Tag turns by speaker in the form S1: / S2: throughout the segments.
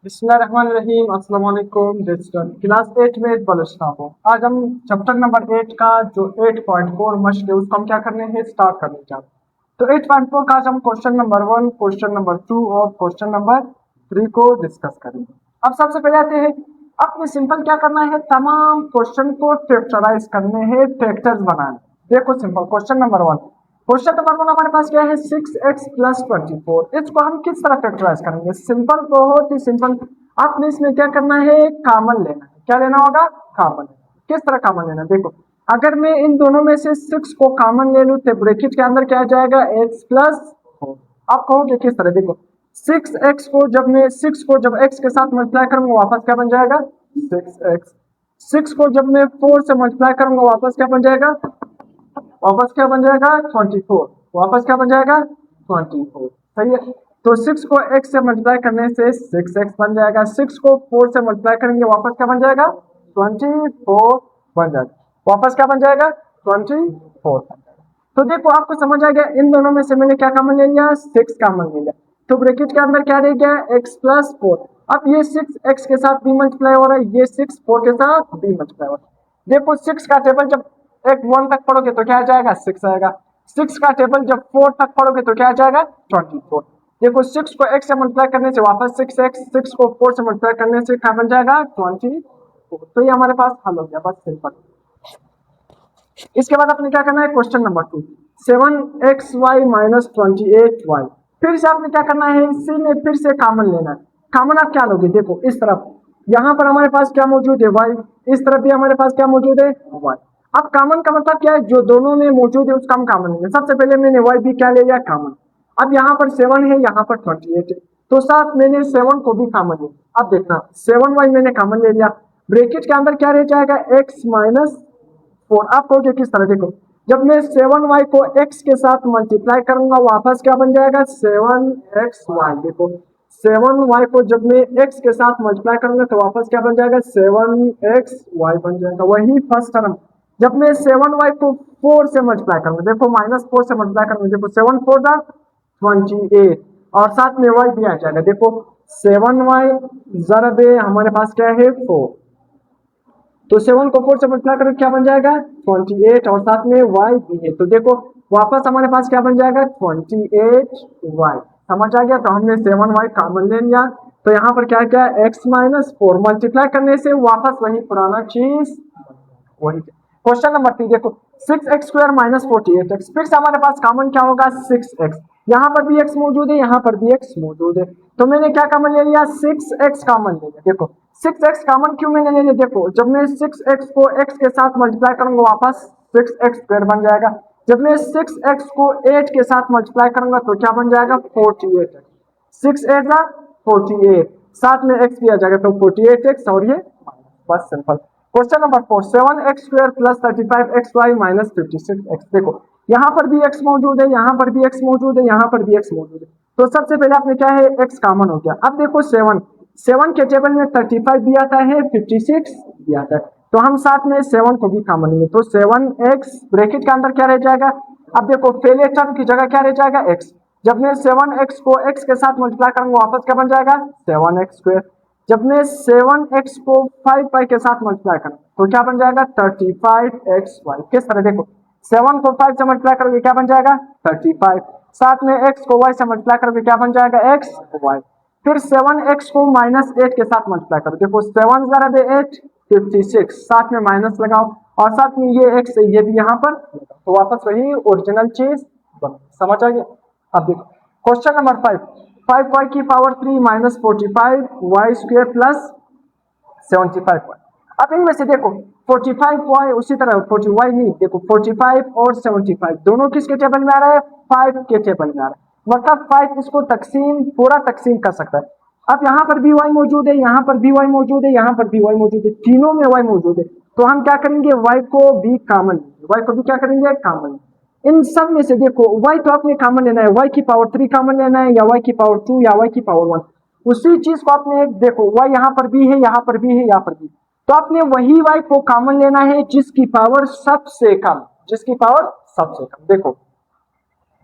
S1: बिस्मिल्लाहिर्रहमानिर्रहीम। अस्सलाम वालेकुम डिजिटल क्लास 8 में बलुस्ता हूँ। आज हम चैप्टर नंबर 8 का जो 8.4 मस्ट है उसको हम क्या करने हैं, स्टार्ट करने जा रहे हैं। तो 8.4 का आज हम क्वेश्चन नंबर 1, क्वेश्चन नंबर 2 और क्वेश्चन नंबर 3 को डिस्कस करेंगे। अब सबसे पहले आते हैं, आपने सिंपल क्या करना है, तमाम क्वेश्चन को फैक्टराइज करने हैं, फैक्टर्स बनाने। देखो simple question number 1, question number 1 हमारे पास क्या है, 6x प्लस 24। इसको हम किस तरह फैक्टराइज करेंगे, सिंपल, बहुत ही सिंपल। आपने इसमें क्या करना है, कॉमन लेना है। क्या लेना होगा, कॉमन। किस तरह कॉमन लेना, देखो अगर मैं इन दोनों में से 6 को कॉमन ले लूं तो ब्रैकेट के अंदर क्या आ जाएगा, x प्लस 4। आप कहोगे किस तरह, देखो 6x को जब मैं 6 को जब x के साथ मल्टीप्लाई करूंगा वापस क्या बन जाएगा, 6x। 6 को जब मैं 4 से मल्टीप्लाई करूंगा वापस क्या बन जाएगा, वापस क्या बन जाएगा 24। वापस क्या बन जाएगा 24। सही है। तो 6 को x से मल्टीप्लाई करने से 6x बन जाएगा। 6 को 4 से मल्टीप्लाई करेंगे वापस क्या बन जाएगा 24 बन जाएगा। वापस क्या बन जाएगा 24। तो देखो आपको समझ आ गया, इन दोनों में से मैंने क्या कॉमन ले लिया, 6 कॉमन ले लिया। तो ब्रैकेट के अंदर क्या रह गया, x प्लस 4। अब ये 6 x के साथ भी मल्टीप्लाई हो रहा है, ये 6 4 के साथ भी मल्टीप्लाई हो रहा है। देखो 6 का टेबल जब एक 1 तक पढ़ोगे तो क्या आ जाएगा, 6 आएगा। 6 का टेबल जब 4 तक पढ़ोगे तो क्या आ जाएगा 24। देखो 6 को x से मल्टीप्लाई करने से वापस 6x, 6 को 4 से मल्टीप्लाई करने से क्या बन जाएगा 24। तो ये हमारे पास हल हो गया, बस सिंपल। इसके बाद आपने क्या करना है, question number 2, 7xy minus 28y। फिर से आपने क्या करना है, इसी में फिर से कॉमन लेना है। कॉमन आप क्या लोगे, देखो इस तरफ यहाँ पर हमारे पास क्या मौजूद है, y। इस तरफ भी हमारे पास क्या मौजूद है, y। अब कॉमन का मतलब क्या है, जो दोनों में मौजूद है उसका हम कॉमन लेंगे। सबसे पहले मैंने y भी क्या ले लिया, कॉमन। अब यहाँ पर 7 है, यहाँ पर 28 है, तो साथ मैंने 7 को भी कॉमन लिया। अब देखना 7y मैंने कॉमन ले लिया, ब्रैकेट के अंदर क्या रह जाएगा, x माइनस 4। आप कहोगे किस तरह, देखो जब मैं 7y को x के साथ मल्टीप्लाई करूंगा वापस क्या बन जाएगा 7xy। देखो 7y को जब मैं x के साथ मल्टीप्लाई करूंगा तो वापस क्या बन जाएगा 7xy बन जाएगा। वही फर्स्ट टर्म जब मैं 7y को 4 से मल्टीप्लाई करूंगा, देखो -4 से मल्टीप्लाई करूंगा, देखो 7 4 जा 28 और साथ में y भी आ जाएगा। देखो 7y जरब हमारे पास क्या है 4, तो 7 को 4 से मल्टीप्लाई करें क्या बन जाएगा 28 और साथ में y भी है। तो देखो वापस हमारे पास क्या बन जाएगा 28y। समझ आ गया। तो हमने 7y कॉमन ले लिया, तो यहाँ पर क्या क्या x माइनस 4 मल्टीप्लाई करने से वापस वही पुराना चीज वही। क्वेश्चन नंबर 3 देखो 6x स्क्वायर माइनस 48x। फिर से हमारे पास कॉमन क्या होगा 6x। यहाँ पर भी x मौजूद है, यहाँ पर भी x मौजूद है, तो मैंने क्या कॉमन ले लिया 6x कॉमन ले लिया। देखो 6x कॉमन क्यों मैंने ले लिया, देखो जब मैं 6x को x के साथ मल्टीप्लाई करूंगा वापस 6x स्क्वायर बन जाएगा। जब मैं 6x को 8 के साथ मल्टीप्लाई करूंगा तो क्या बन जाएगा 48। 6 8 जा 48, साथ में x भी आ जाएगा तो 48x और ये बस simple. Question number 4, 7x square plus 35xy minus 56x। देखो यहाँ पर भी x मौजूद है, यहाँ पर भी x मौजूद है, यहाँ पर भी x मौजूद है, तो सबसे पहले आपने क्या है x कॉमन हो गया। अब देखो 7 के टेबल में 35 भी आता है, 56 भी आता है, तो हम साथ में 7 को भी कॉमन लेंगे, तो 7x ब्रैकेट के अंदर क्या रह जाएगा। अब देखो पहले टर्म की जगह क्या रह जाएगा x। जब मैं 7x को x के साथ मल्टीप्लाई करूंगा वापस क्या बन जाएगा 7x स्क्वायर। जब मैं 7x को 5y के साथ मल्टीप्लाई करूं तो क्या बन जाएगा 35xy। किस तरह, देखो 7 को 5 से मल्टीप्लाई करोगे क्या बन जाएगा 35, साथ में x को y से मल्टीप्लाई करोगे क्या बन जाएगा xy। फिर 7x को -8 के साथ मल्टीप्लाई करो, देखो 7 ज़रब 8 56, साथ में माइनस लगाओ और साथ में ये x ये भी यहाँ पर, तो वापस वही ओरिजिनल चीज बन। समझ आ गया। अब देखो क्वेश्चन नंबर 5y की power 3 minus 45y square plus 75y। अब इनमें से देखो 45y उसी तरह 40y नहीं, देखो 45 और 75 दोनों किसके टेबल में आ रहा है 5 के टेबल में आ रहा है, मतलब 5 इसको तकसीम पूरा तकसीम कर सकता है। अब यहाँ पर भी y मौजूद है, यहाँ पर भी y मौजूद है, यहाँ पर भी y मौजूद है, तीनों में y मौजूद है, तो हम क्या करेंगे y को भी कॉमन, y को भी क्या करेंगे कॉमन। इन सब में से देखो y तो आपने कॉमन लेना है, y की पावर 3 कॉमन लेना है, या y की पावर 2 या y की पावर 1। उसी चीज को आपने देखो y यहाँ पर भी है, यहाँ पर भी है, यहाँ पर भी, तो आपने वही y को कॉमन लेना है जिसकी पावर सबसे कम, जिसकी पावर सबसे कम। देखो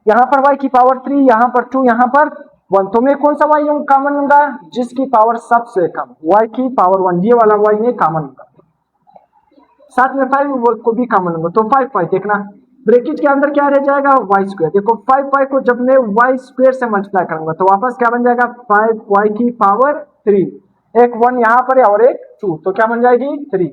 S1: यहाँ पर y की पावर 3, यहाँ पर 2, यहाँ पर 1, तो मैं कौन सा y कॉमन लूंगा, जिसकी पावर सबसे कम, y की पावर 1, ये वाला y में कॉमन लूंगा, साथ में 5 को भी कॉमन लूंगा, तो 5 देखना ब्रैकेट के अंदर क्या रह जाएगा, y स्क्वायर। देखो 5 को जब मैं y स्क्वायर से मल्टीप्लाई करूंगा तो वापस क्या बन जाएगा, 5y की पावर 3, एक 1 यहाँ पर है और एक 2, तो क्या बन जाएगी 3।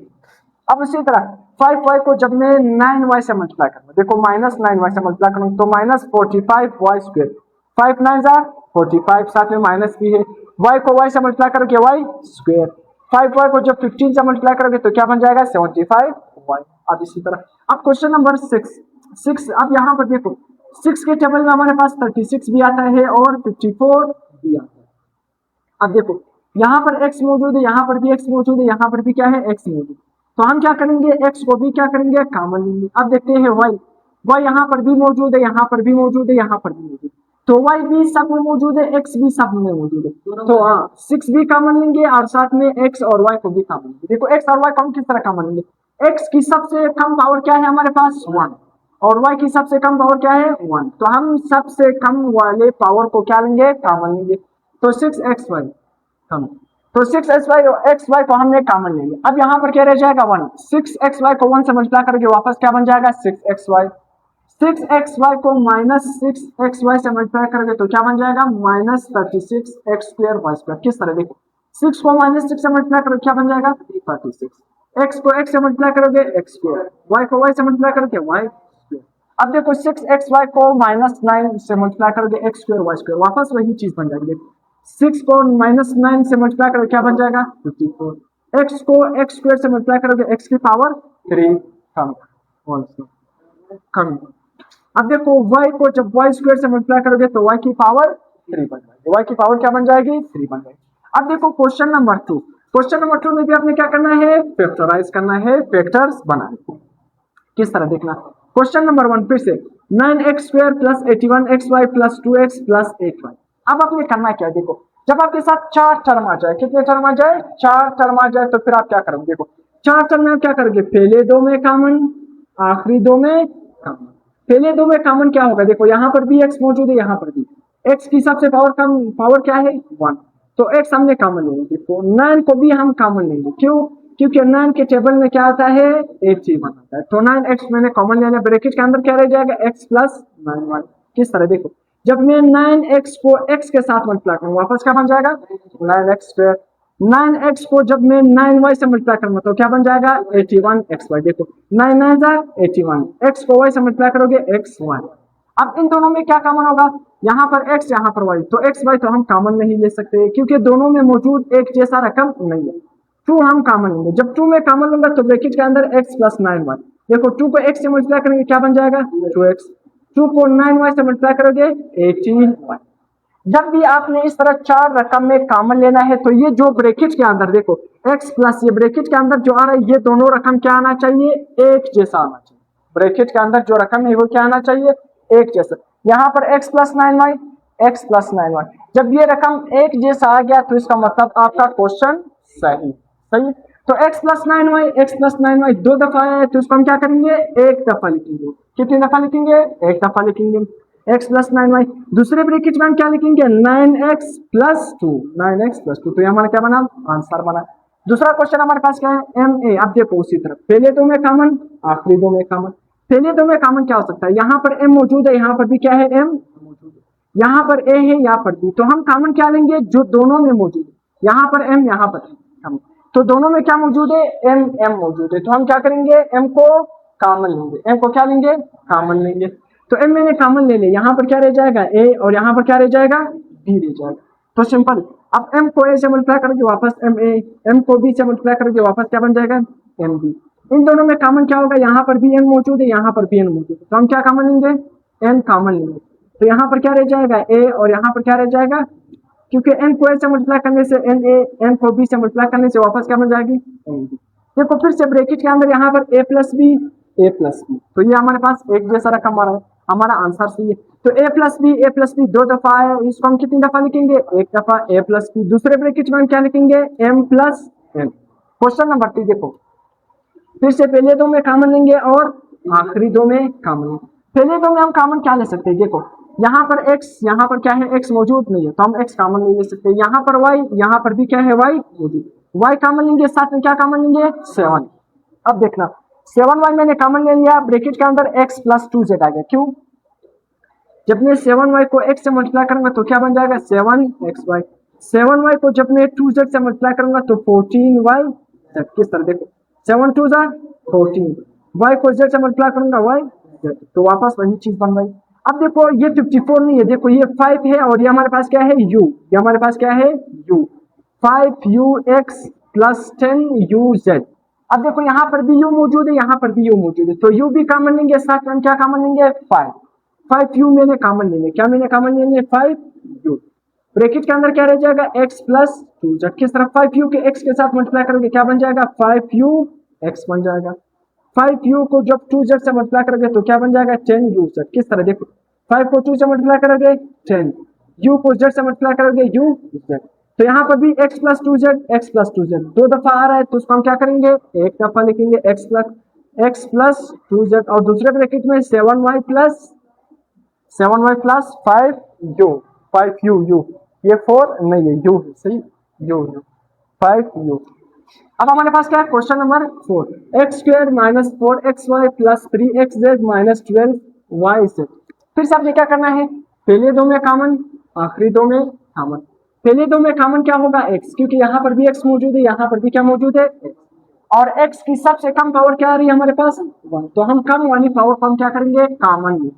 S1: अब इसी तरह 5y को जब मैं 9y से मल्टीप्लाई करूंगा, देखो -9y से मल्टीप्लाई करूंगा तो -45y स्क्वायर, 5 9 45, साथ में माइनस भी है, y को y से मल्टीप्लाई करोगे y स्क्वायर, 5y को जब 15 से मल्टीप्लाई करोगे तो क्या बन जाएगा 75y। अब इसी तरह अब क्वेश्चन नंबर 6, अब यहाँ पर देखो 6 के टेबल में हमारे पास 36 भी आता है और 54 भी आता है। अब देखो यहाँ पर x मौजूद है, यहाँ पर भी x मौजूद है, यहाँ पर भी क्या है x मौजूद, तो हम क्या करेंगे x को भी क्या करेंगे कॉमन लेंगे। अब देखते हैं y यहाँ पर भी मौजूद है, यहाँ पर भी मौजूद है, यहाँ पर भी मौजूद है, तो y भी सब में मौजूद है, x भी सब में मौजूद है, तो 6 भी कॉमन लेंगे और साथ में x और y को भी कॉमन लेंगे। देखो x और y को हम किस तरह कॉमन लेंगे, x की सबसे कम पावर क्या है हमारे पास 1 और y की सबसे कम पावर क्या है 1, तो हम सबसे कम वाले पावर को क्या लेंगे कॉमन लेंगे, तो 6xy कम, तो 6xy को हमने कॉमन ले लिया। अब यहाँ पर क्या रह जाएगा 1, 6xy को 1 से मल्टीप्लाई करके वापस क्या बन जाएगा 6xy, 6xy को -6xy से मल्टीप्लाई करोगे तो क्या बन जाएगा -36x स्क्वायर y स्क्वायर। किस तरह देखो 6 को -6 से मल्टीप्लाई करोगे क्या बन जाएगा 36, x को x से मल्टीप्लाई करोगे x स्क्वायर, y को y से मल्टीप्लाई करोगे y स्क्वायर। अब देखो 6xy को -9 से मल्टीप्लाई करोगे x स्क्वायर y स्क्वायर, वापस वही चीज बन जाएगी। देखो 6 को -9 से मल्टीप्लाई करोगे क्या बन जाएगा 54, x को x स्क्वायर से मल्टीप्लाई करोगे x की पावर 3 कम। अब देखो y को जब y स्क्वायर से मल्टीप्लाई करोगे तो y की पावर 3 बन जाएगी, y की पावर क्या बन जाएगी 3 बन जाएगी। अब देखो क्वेश्चन नंबर 2 में भी आपने क्या करना है फैक्टराइज करना है, फैक्टर्स बनाने। किस तरह देखना, क्वेश्चन नंबर 1 फिर से 9x square plus 81xy plus 2x plus 8y। अब आपने करना क्या, देखो जब आपके साथ 4 टर्म आ जाए, कितने टर्म आ जाए 4 टर्म आ जाए, तो फिर आप क्या करोगे, देखो 4 टर्म में आप क्या करोगे, पहले 2 में कॉमन, आखिरी 2 में कॉमन। पहले 2 में कॉमन क्या होगा, देखो यहाँ पर भी x मौजूद है, यहाँ पर भी x की सबसे पावर क्या है 1, तो x हमने कॉमन लेंगे। देखो 9 को भी हम कॉमन लेंगे, क्यों, क्योंकि 9 के टेबल में क्या आता है 81 आता है, तो 9x मैंने कॉमन लेना, ब्रैकेट के अंदर क्या रह जाएगा x प्लस 9y। किस तरह देखो जब मैं 9x को x के साथ मल्टीप्लाई करूंगा वापस क्या बन जाएगा 9x स्क्वायर, 9x को जब मैं 9y से मल्टीप्लाई करूंगा तो क्या बन जाएगा 81xy। देखो 9 9 81, x को y से मल्टीप्लाई करोगे xy। अब इन दोनों में क्या कॉमन होगा, यहाँ पर x यहाँ पर y, तो xy तो हम कॉमन नहीं ले सकते क्योंकि दोनों में मौजूद एक जैसा रकम नहीं है, 2 हम कॉमन लेंगे। जब 2 में कॉमन लूंगा तो ब्रैकेट के अंदर x प्लस 9y, देखो 2 को x से मल्टीप्लाई करेंगे क्या बन जाएगा 2x, 2 को 9y से मल्टीप्लाई करोगे 18y। जब भी आपने इस तरह 4 रकम में कॉमन लेना है तो ये जो ब्रैकेट के अंदर देखो x प्लस ये ब्रैकेट के अंदर जो आ रहा है ये दोनों रकम क्या आना चाहिए एक जैसा आना चाहिए, ब्रैकेट के अंदर जो रकम है वो क्या आना चाहिए एक जैसा। यहाँ पर x प्लस 9y, जब ये रकम एक जैसा आ गया तो इसका मतलब आपका क्वेश्चन सही। तो x प्लस 9y 2 दफा है तो इसको हम क्या करेंगे एक दफा लिखेंगे, कितनी दफा लिखेंगे एक दफा लिखेंगे। x प्लस 9y दूसरे ब्रैकेट में हम क्या लिखेंगे 9x प्लस 2, तो ये हमारा क्या बना आंसर बना। दूसरा क्वेश्चन हमारे पास क्या है ma। अब देखो उसी तरह पहले 2 में कॉमन, आखिरी 2 में कॉमन। पहले 2 में कॉमन क्या हो सकता है, यहाँ पर m मौजूद है, यहाँ पर भी क्या है m मौजूद है, यहाँ पर a है, यहाँ पर b, तो हम कॉमन क्या लेंगे जो दोनों में मौजूद है, यहाँ पर m यहाँ पर m, तो दोनों में क्या मौजूद है m मौजूद है, तो हम क्या करेंगे m को कॉमन लेंगे, m को क्या लेंगे कॉमन लेंगे। तो m मैंने कॉमन ले लिया, यहाँ पर क्या रह जाएगा a और यहाँ पर क्या रह जाएगा b रह जाएगा, तो सिंपल। अब m को a से मल्टीप्लाई करोगे वापस ma, m को b से मल्टीप्लाई करोगे वापस क्या बन जाएगा mb। इन दोनों में कॉमन क्या होगा, यहाँ पर भी n मौजूद है, यहाँ पर भी n मौजूद है, तो हम क्या कॉमन लेंगे n कॉमन लेंगे, तो यहाँ पर क्या रह जाएगा a और यहाँ पर क्या रह जाएगा, क्योंकि n को a से मल्टीप्लाई करने से n को b से मल्टीप्लाई करने से वापस क्या बन जाएगी nb। देखो फिर से ब्रैकेट के अंदर यहाँ पर a प्लस b, तो ये हमारे पास एक जैसा रकम आ रहा है, हमारा आंसर सही है। तो a प्लस बी 2 दफा है, इसको हम कितनी दफा लिखेंगे एक दफा a प्लस बी। दूसरे ब्रैकेट में हम क्या लिखेंगे m plus n। Question number 3 देखो फिर से पहले 2 में कॉमन लेंगे और आखिरी 2 में कॉमन लेंगे। पहले 2 में हम कॉमन क्या ले सकते हैं, देखो यहाँ पर x, यहाँ पर क्या है x मौजूद नहीं है तो हम x कॉमन नहीं ले सकते। यहाँ पर y, यहाँ पर भी क्या है y मौजूद, y कॉमन लेंगे, साथ में क्या कॉमन लेंगे 7। अब देखना 7y मैंने कॉमन ले लिया, ब्रैकेट के अंदर x प्लस 2z आ गया। क्यों? जब मैं 7y को x से मल्टीप्लाई करूंगा तो क्या बन जाएगा 7xy। 7y को जब मैं 2z से मल्टीप्लाई करूंगा तो 14y। किस तरह देखो 7 2 14, y को z से मल्टीप्लाई करूंगा y, तो वापस वही चीज बन गई। अब देखो ये 54 नहीं है, देखो ये 5 है और ये हमारे पास क्या है u, ये हमारे पास क्या है u, 5ux प्लस 10uz। अब देखो यहाँ पर भी u मौजूद है, यहाँ पर भी u मौजूद है, तो u भी कॉमन लेंगे, साथ में हम क्या कॉमन लेंगे 5u मैंने कॉमन लेंगे, क्या मैंने कॉमन लेंगे 5u। ब्रैकेट के अंदर क्या रह जाएगा x प्लस 2, जब किस तरफ 5u के x के साथ मल्टीप्लाई करोगे क्या बन जाएगा 5ux बन जाएगा। 5u को जब 2z से मल्टीप्लाई करोगे तो क्या बन जाएगा 10uz। किस तरह देखो 5 को 2 से मल्टीप्लाई करोगे 10, u को z से मल्टीप्लाई करोगे uz। तो यहाँ पर भी x प्लस 2z दो दफा आ रहा है तो उसको हम क्या करेंगे एक दफा लिखेंगे x प्लस 2z, और दूसरे ब्रैकेट में 7y प्लस 5u, ये 4 नहीं है u है, सही u 5u। अब हमारे पास क्या है question number 4, x square minus 4xy plus 3xz minus 12yz। फिर से आपने क्या करना है, पहले दो में कॉमन, आखिरी दो में कॉमन। पहले दो में कॉमन क्या होगा x, क्योंकि यहाँ पर भी x मौजूद है, यहाँ पर भी क्या मौजूद है x, और x की सबसे कम पावर क्या आ रही है हमारे पास 1, तो हम कम वाली पावर को हम क्या करेंगे कॉमन में।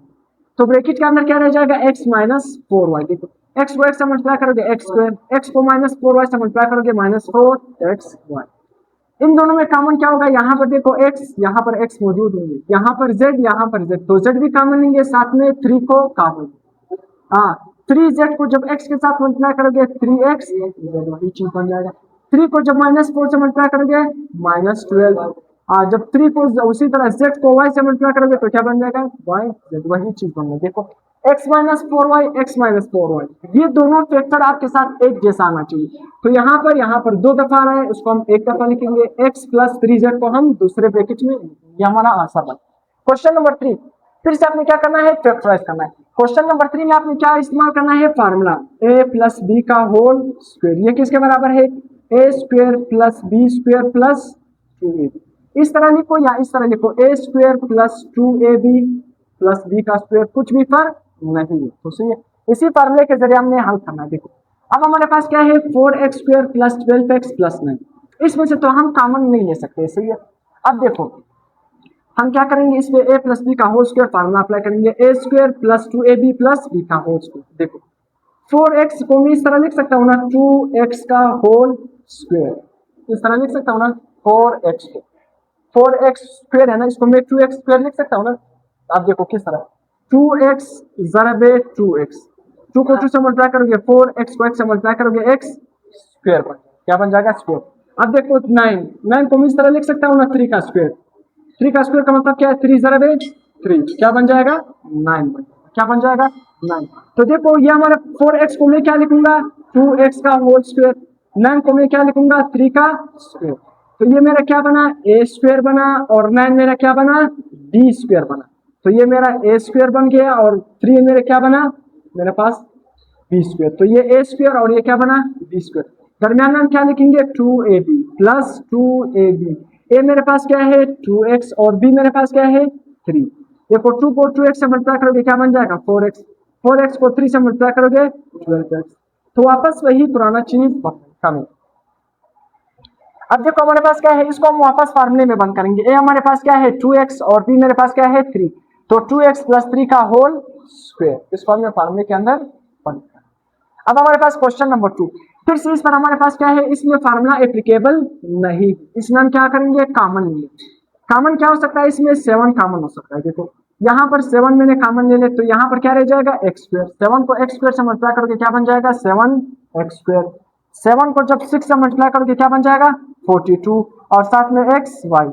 S1: तो ब्रैकेट के अंदर क्या रह जाएगा x माइनस 4y। देखो x को x से मल्टीप्लाई करोगे x स्क्वायर, x को माइनस 4y से मल्टीप्लाई करोगे माइनस 4xy। इन दोनों में कॉमन क्या होगा, यहाँ पर देखो x, यहाँ पर x मौजूद होंगे, यहाँ पर z, यहाँ पर z, तो z भी कॉमन लेंगे, साथ में 3 को कॉमन। हाँ 3z को जब x के साथ मल्टीप्लाई करोगे 3x, वही चीज बन जाएगा। 3 को जब माइनस 4 से मल्टीप्लाई करोगे माइनस 12। जब 3 को उसी तरह z को y से मल्टीप्लाई करोगे तो क्या बन जाएगा y, वही चीज बन जाएगा। देखो x माइनस 4y, ये दोनों फैक्टर आपके साथ एक जैसा आना चाहिए। तो यहाँ पर दो दफा आ रहा है, उसको हम एक दफा लिखेंगे, x प्लस 3z को हम दूसरे ब्रैकेट में, ये हमारा आंसर बन। क्वेश्चन नंबर 3, फिर से आपने क्या करना है फैक्टराइज करना है। क्वेश्चन नंबर 3 में आपने क्या इस्तेमाल करना है फार्मूला a प्लस बी का होल स्क्वायर, ये किसके बराबर है a square plus B square plus 2ab। इस तरह लिखो या इस तरह लिखो a square plus 2ab plus b का स्क्वायर, कुछ भी फर्क नहीं है। तो सही है, इसी फार्मूले के जरिए हमने हल करना है। देखो अब हमारे पास क्या है 4x square plus 12x plus 9, इसमें से तो हम कॉमन नहीं ले सकते, सही है। अब देखो हम क्या करेंगे, इसमें a प्लस बी का होल स्क्वायर फार्मूला अप्लाई करेंगे, a square plus 2ab plus b का होल स्क्वायर। देखो 4x को मैं इस तरह लिख सकता हूँ ना 2x का होल स्क्वायर, इस तरह लिख सकता हूँ ना 4x को, 4x स्क्वायर है ना, इसको मैं 2x स्क्वायर लिख सकता हूँ ना। आप देखो किस तरह 2x ज़रबे 2x, 2 को 2 से मल्टीप्लाई करोगे 4x को x से मल्टीप्लाई करोगे x स्क्वायर बन, क्या बन जाएगा स्क्वायर। अब देखो 9 को मैं इस तरह लिख सकता हूँ ना 3 का स्क्वायर, 3 का स्क्वायर का मतलब क्या है 3 ज़रबे 3, क्या बन जाएगा 9 बन, क्या बन जाएगा 9। तो देखो ये हमारा 4x को मैं क्या लिखूंगा 2x का होल स्क्वायर, 9 को मैं क्या लिखूंगा 3 का स्क्वायर, तो ये मेरा क्या बना a स्क्वायर बना, और 9 मेरा क्या बना b स्क्वायर बना। तो ये मेरा a स्क्वायर बन गया और 3 मेरे क्या बना मेरे पास b स्क्वायर, तो ये a स्क्वायर और ये क्या बना b स्क्वायर। दरमियान में हम क्या लिखेंगे 2ab प्लस 2ab, a मेरे पास क्या है 2x और b मेरे पास क्या है 3। देखो 2 को 2x से मल्टीप्लाई करोगे क्या बन जाएगा 4x, 4x को 3 से मल्टीप्लाई करोगे 12x, तो वापस वही पुराना चीज कम। अब देखो हमारे पास क्या है, इसको हम वापस फार्मूले में बंद करेंगे, a हमारे पास क्या है 2x और b मेरे पास क्या है 3, तो 2x प्लस 3 का होल स्क्वायर, इसको हमने फार्मूले के अंदर बंद किया। अब हमारे पास क्वेश्चन नंबर 2, फिर से इस पर हमारे पास क्या है, इसमें फार्मूला एप्लीकेबल नहीं, इसमें हम क्या करेंगे कॉमन लेंगे। कॉमन क्या हो सकता है, इसमें 7 कॉमन हो सकता है। देखो यहाँ पर 7 मैंने कॉमन ले ले, तो यहाँ पर क्या रह जाएगा x स्क्वायर, 7 को x स्क्वायर से मल्टीप्लाई करोगे क्या बन जाएगा 7x स्क्वायर, 7 को जब 6 से मल्टीप्लाई करोगे क्या बन जाएगा 42, और साथ में x y,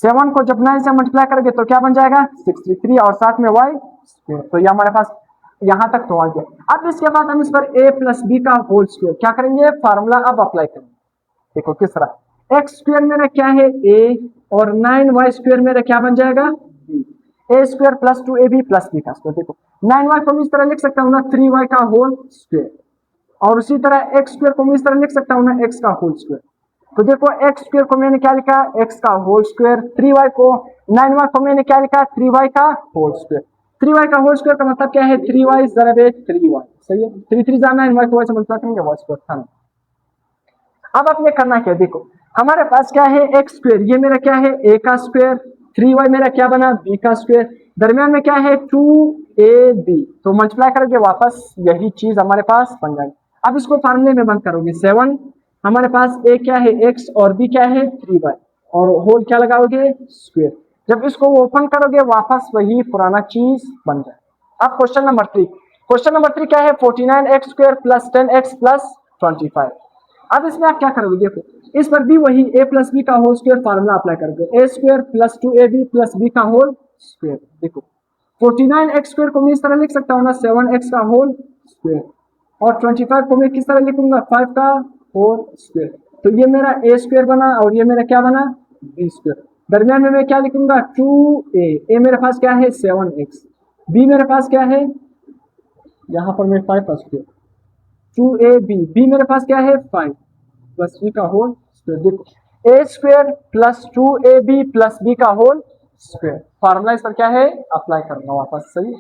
S1: 7 को जब 9 से मल्टीप्लाई करोगे तो क्या बन जाएगा 63, और साथ में y स्क्वायर। तो ये हमारे पास यहाँ तक तो आ गया। अब इसके बाद हम इस पर a प्लस बी का होल स्क्वायर क्या करेंगे फार्मूला अब अप्लाई करेंगे। देखो किस तरह x स्क्वायर मेरा क्या है a और 9y स्क्वायर मेरा क्या बन जाएगा b, a square plus 2ab plus B का स्क्वायर। देखो 9y को मैं इस तरह लिख सकता हूँ ना 3y का होल स्क्वायर, और उसी तरह x स्क्वायर को मैं इस तरह लिख सकता हूँ ना x का होल स्क्वायर। तो देखो x स्क्वायर को मैंने क्या लिखा, x का होल स्क्वायर, 3y को 9y को मैंने क्या लिखा, 3y का होल स्क्वायर। 3y का होल स्क्वायर का मतलब क्या है, 3y ज़रब 3y, सही है। 3 3 जाना है, y को y से मल्टीप्लाई करेंगे y स्क्वायर था। अब आपने करना क्या, देखो हमारे पास क्या है x स्क्वायर, ये मेरा क्या है a का स्क्वायर, 3y मेरा क्या बना b का स्क्वायर, दरमियान में क्या है 2ab, तो मल्टीप्लाई करोगे वापस यही चीज हमारे पास बन जाएगी। अब इसको फार्मूले में बंद करोगे, 7 हमारे पास a क्या है x और b क्या है 3y, और होल क्या लगाओगे स्क्वायर। जब इसको ओपन करोगे वापस वही पुराना चीज बन जाए। अब क्वेश्चन नंबर 3, क्वेश्चन नंबर 3 क्या है, 49x square plus 10x plus 25। अब इसमें आप क्या करोगे, देखो इस पर भी वही a प्लस बी का होल स्क्वायर फार्मूला अप्लाई करोगे, a square plus 2ab plus b का होल स्क्वायर। देखो 49x स्क्वायर को मैं इस तरह लिख सकता हूँ ना 7x का होल स्क्वायर, और 25 को मैं किस तरह लिखूंगा 5 का होल स्क्वायर। तो ये मेरा a स्क्वायर बना और ये मेरा क्या बना b स्क्वायर। दरमियान में मैं क्या लिखूंगा 2a, a मेरे पास क्या है 7x, b मेरे पास क्या है, यहाँ पर मैं 5 का स्क्वायर, 2ab, b मेरे पास क्या है 5 प्लस b का होल स्क्वायर। देखो a square plus 2ab plus b का होल स्क्वायर, फार्मूला इस पर क्या है अप्लाई करना वापस, सही।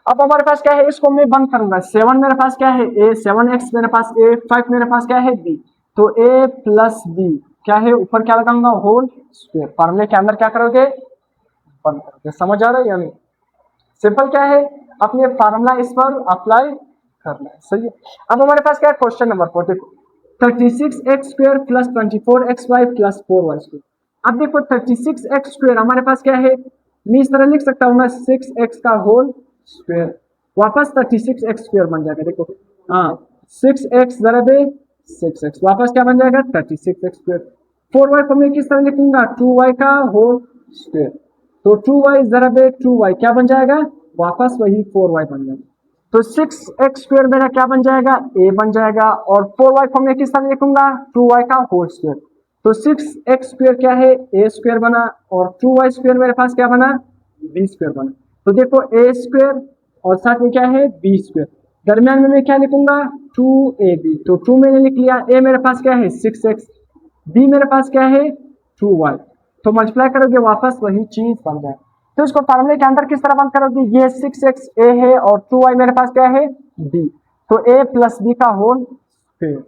S1: अब हमारे पास क्या है, इसको मैं बंद करूंगा, 7 मेरे पास क्या है a, 7x मेरे पास a, 5 मेरे पास क्या है b, तो a प्लस b क्या है, ऊपर क्या लगाऊंगा होल स्क्वायर, फार्मूले के अंदर क्या करोगे बंद करोगे। समझ आ रहा है या नहीं, सिंपल क्या है अपने फार्मूला इस पर अप्लाई करना है, सही है। अब हमारे पास क्या है क्वेश्चन नंबर 4, देखो 36x square plus 24xy plus 4y square. अब देखो 36x स्क्वायर हमारे पास क्या है, मैं इस तरह लिख सकता हूँ ना 6x का होल स्क्वायर, वापस 36x स्क्वायर बन जाएगा। देखो हाँ 6x ज़रब 6x वापस क्या बन जाएगा 36x स्क्वायर। 4y को मैं किस तरह लिखूंगा 2y का होल स्क्वायर, तो 2y ज़रब 2y क्या बन जाएगा वापस वही 4y बन जाएगा। तो 6x स्क्वायर मेरा क्या बन जाएगा a बन जाएगा, और 4y को मैं किस तरह लिखूंगा 2y का होल स्क्वायर। तो 6x स्क्वायर क्या है a स्क्वायर बना, और 2y स्क्वायर मेरे पास क्या बना b स्क्वायर बना। तो देखो a स्क्वायर और साथ में क्या है b स्क्वायर, दरमियान में मैं क्या लिखूंगा 2ab, तो 2 मैंने लिख लिया, a मेरे पास क्या है 6x, b मेरे पास क्या है 2y, तो मल्टीप्लाई करोगे वापस वही चीज बन जाए। तो इसको फार्मूले के अंदर किस तरह बंद करोगे, ये 6x a है और 2y मेरे पास क्या है b, तो a प्लस b का होल स्क्वायर।